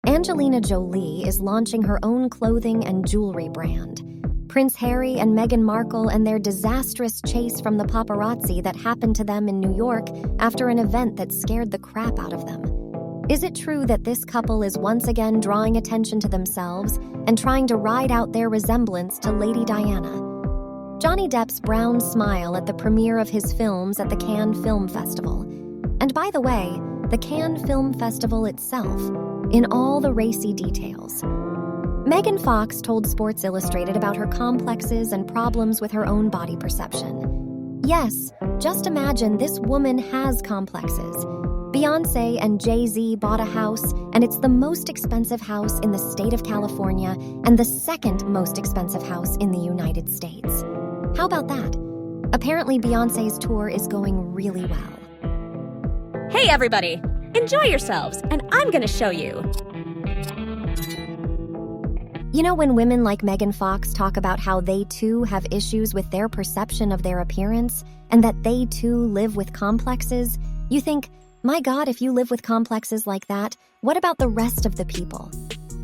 Angelina Jolie is launching her own clothing and jewelry brand. Prince Harry and Meghan Markle and their disastrous chase from the paparazzi that happened to them in New York after an event that scared the crap out of them. Is it true that this couple is once again drawing attention to themselves and trying to ride out their resemblance to Lady Diana? Johnny Depp's brown smile at the premiere of his films at the Cannes Film Festival. And by the way, the Cannes Film Festival itself, in all the racy details. Megan Fox told Sports Illustrated about her complexes and problems with her own body perception. Yes, just imagine this woman has complexes. Beyonce and Jay-Z bought a house, and it's the most expensive house in the state of California and the second most expensive house in the United States. How about that? Apparently, Beyonce's tour is going really well. Hey everybody, enjoy yourselves, and I'm gonna show you. You know, when women like Megan Fox talk about how they too have issues with their perception of their appearance and that they too live with complexes, you think, my God, if you live with complexes like that, what about the rest of the people?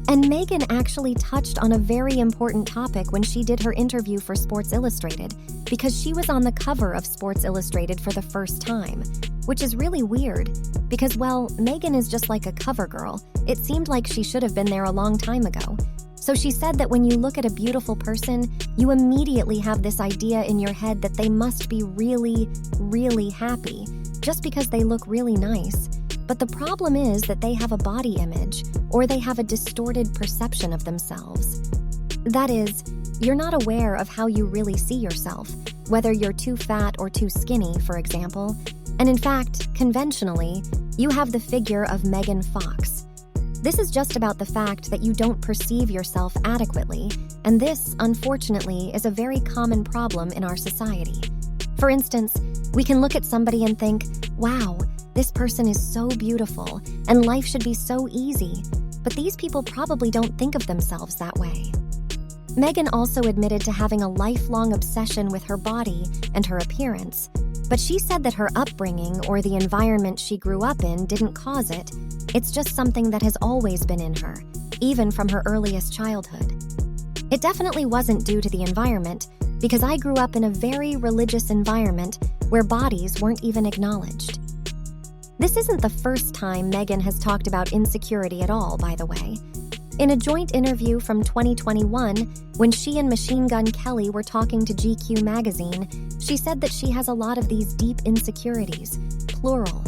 And Megan actually touched on a very important topic when she did her interview for Sports Illustrated, because she was on the cover of Sports Illustrated for the first time, which is really weird because, well, Megan is just like a cover girl. It seemed like she should have been there a long time ago. So she said that when you look at a beautiful person, you immediately have this idea in your head that they must be really, really happy just because they look really nice. But the problem is that they have a body image or they have a distorted perception of themselves. That is, you're not aware of how you really see yourself, whether you're too fat or too skinny, for example. And in fact, conventionally, you have the figure of Megan Fox. This is just about the fact that you don't perceive yourself adequately, and this, unfortunately, is a very common problem in our society. For instance, we can look at somebody and think, wow, this person is so beautiful, and life should be so easy, but these people probably don't think of themselves that way. Megan also admitted to having a lifelong obsession with her body and her appearance, but she said that her upbringing or the environment she grew up in didn't cause it. It's just something that has always been in her, even from her earliest childhood. It definitely wasn't due to the environment, because I grew up in a very religious environment where bodies weren't even acknowledged. This isn't the first time Megan has talked about insecurity at all, by the way. In a joint interview from 2021, when she and Machine Gun Kelly were talking to GQ magazine, she said that she has a lot of these deep insecurities, plural.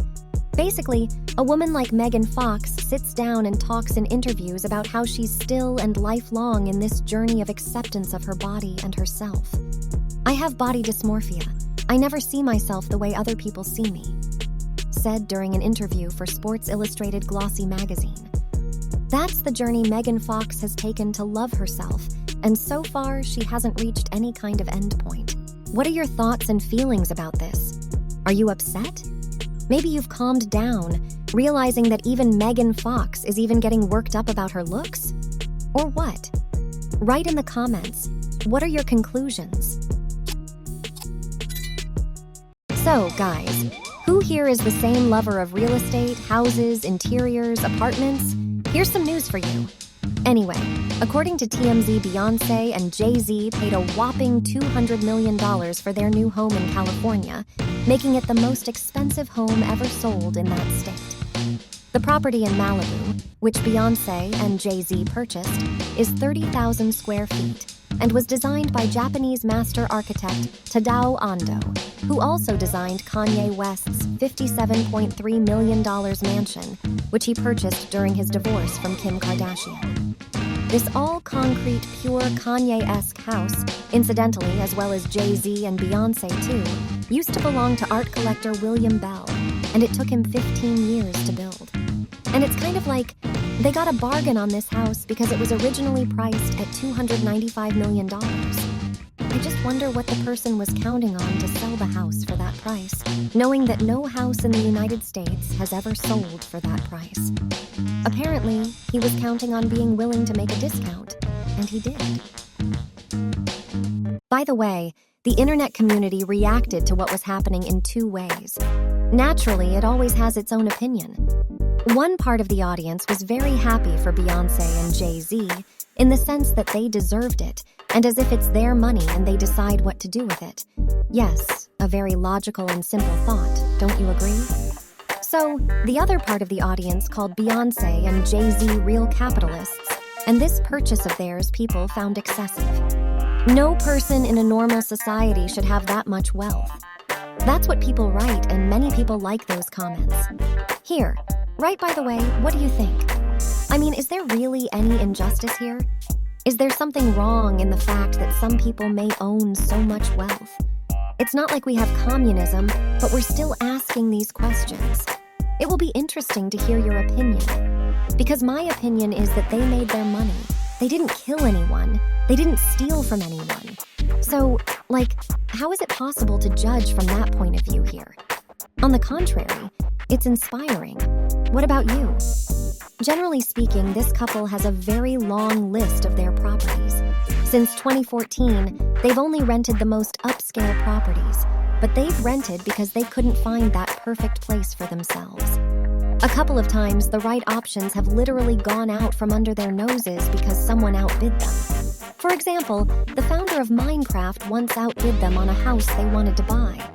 Basically, a woman like Megan Fox sits down and talks in interviews about how she's still and lifelong in this journey of acceptance of her body and herself. I have body dysmorphia. I never see myself the way other people see me, said during an interview for Sports Illustrated Glossy magazine. That's the journey Megan Fox has taken to love herself, and so far she hasn't reached any kind of endpoint. What are your thoughts and feelings about this? Are you upset? Maybe you've calmed down, realizing that even Megan Fox is even getting worked up about her looks? Or what? Write in the comments. What are your conclusions? So, guys, who here is the same lover of real estate, houses, interiors, apartments? Here's some news for you. Anyway, according to TMZ, Beyonce and Jay-Z paid a whopping $200 million for their new home in California, making it the most expensive home ever sold in that state. The property in Malibu, which Beyonce and Jay-Z purchased, is 30,000 square feet and was designed by Japanese master architect Tadao Ando, who also designed Kanye West's $57.3 million mansion, which he purchased during his divorce from Kim Kardashian. This all-concrete, pure Kanye-esque house, incidentally, as well as Jay-Z and Beyonce too, used to belong to art collector William Bell, and it took him 15 years to build. And it's kind of like they got a bargain on this house because it was originally priced at $295 million. I just wonder what the person was counting on to sell the house for that price, knowing that no house in the United States has ever sold for that price. Apparently, he was counting on being willing to make a discount, and he did. By the way, the internet community reacted to what was happening in two ways. Naturally, it always has its own opinion. One part of the audience was very happy for Beyonce and Jay-Z in the sense that they deserved it, and as if it's their money and they decide what to do with it. Yes, a very logical and simple thought, don't you agree? So, the other part of the audience called Beyonce and Jay-Z real capitalists, and this purchase of theirs people found excessive. No person in a normal society should have that much wealth. That's what people write, and many people like those comments. Here, write by the way, what do you think? I mean, is there really any injustice here? Is there something wrong in the fact that some people may own so much wealth? It's not like we have communism, but we're still asking these questions. It will be interesting to hear your opinion. Because my opinion is that they made their money. They didn't kill anyone. They didn't steal from anyone. So, how is it possible to judge from that point of view here? On the contrary, it's inspiring. What about you? Generally speaking, this couple has a very long list of their properties. Since 2014, they've only rented the most upscale properties, but they've rented because they couldn't find that perfect place for themselves. A couple of times, the right options have literally gone out from under their noses because someone outbid them. For example, the founder of Minecraft once outbid them on a house they wanted to buy.